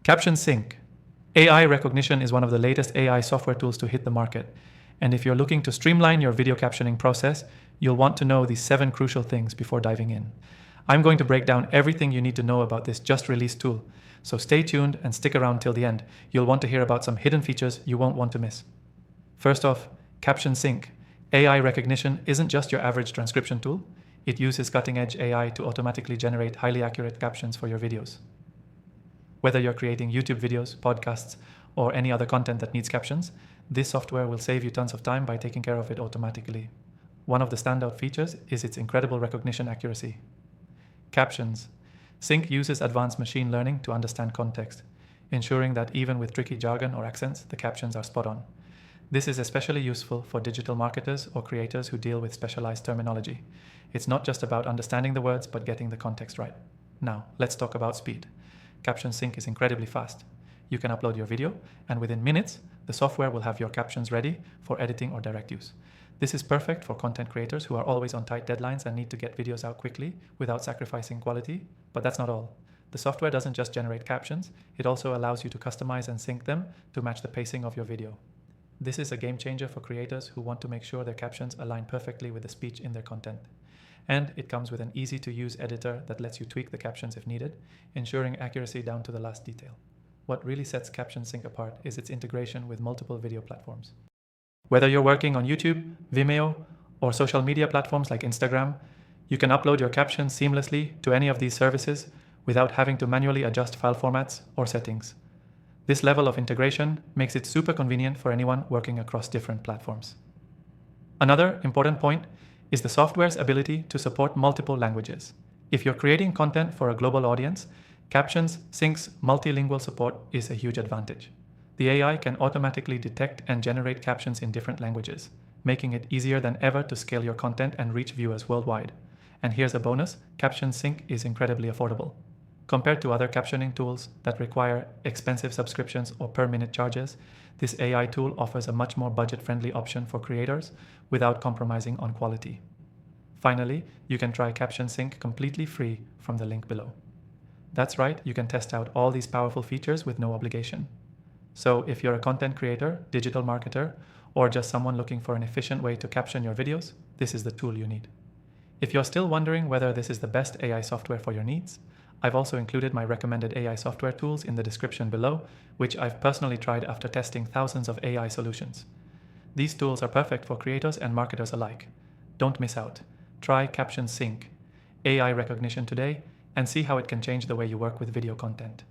Captions Sync. AI recognition is one of the latest AI software tools to hit the market. And if you're looking to streamline your video captioning process, you'll want to know these 7 crucial things before diving in. I'm going to break down everything you need to know about this just released tool. So stay tuned and stick around till the end. You'll want to hear about some hidden features you won't want to miss. First off, Captions Sync. AI recognition isn't just your average transcription tool. It uses cutting-edge AI to automatically generate highly accurate captions for your videos. Whether you're creating YouTube videos, podcasts, or any other content that needs captions, this software will save you tons of time by taking care of it automatically. One of the standout features is its incredible recognition accuracy. Captions. Sync uses advanced machine learning to understand context, ensuring that even with tricky jargon or accents, the captions are spot on. This is especially useful for digital marketers or creators who deal with specialized terminology. It's not just about understanding the words, but getting the context right. Now, let's talk about speed. Captions Sync is incredibly fast. You can upload your video, and within minutes, the software will have your captions ready for editing or direct use. This is perfect for content creators who are always on tight deadlines and need to get videos out quickly without sacrificing quality. But that's not all. The software doesn't just generate captions, it also allows you to customize and sync them to match the pacing of your video. This is a game changer for creators who want to make sure their captions align perfectly with the speech in their content. And it comes with an easy-to-use editor that lets you tweak the captions if needed, ensuring accuracy down to the last detail. What really sets Captions Sync apart is its integration with multiple video platforms. Whether you're working on YouTube, Vimeo, or social media platforms like Instagram, you can upload your captions seamlessly to any of these services without having to manually adjust file formats or settings. This level of integration makes it super convenient for anyone working across different platforms. Another important point is the software's ability to support multiple languages. If you're creating content for a global audience, Captions Sync's multilingual support is a huge advantage. The AI can automatically detect and generate captions in different languages, making it easier than ever to scale your content and reach viewers worldwide. And here's a bonus, Captions Sync is incredibly affordable. Compared to other captioning tools that require expensive subscriptions or per-minute charges, this AI tool offers a much more budget-friendly option for creators without compromising on quality. Finally, you can try Captions Sync completely free from the link below. That's right, you can test out all these powerful features with no obligation. So if you're a content creator, digital marketer, or just someone looking for an efficient way to caption your videos, this is the tool you need. If you're still wondering whether this is the best AI software for your needs, I've also included my recommended AI software tools in the description below, which I've personally tried after testing thousands of AI solutions. These tools are perfect for creators and marketers alike. Don't miss out. Try Captions Sync, AI recognition today, and see how it can change the way you work with video content.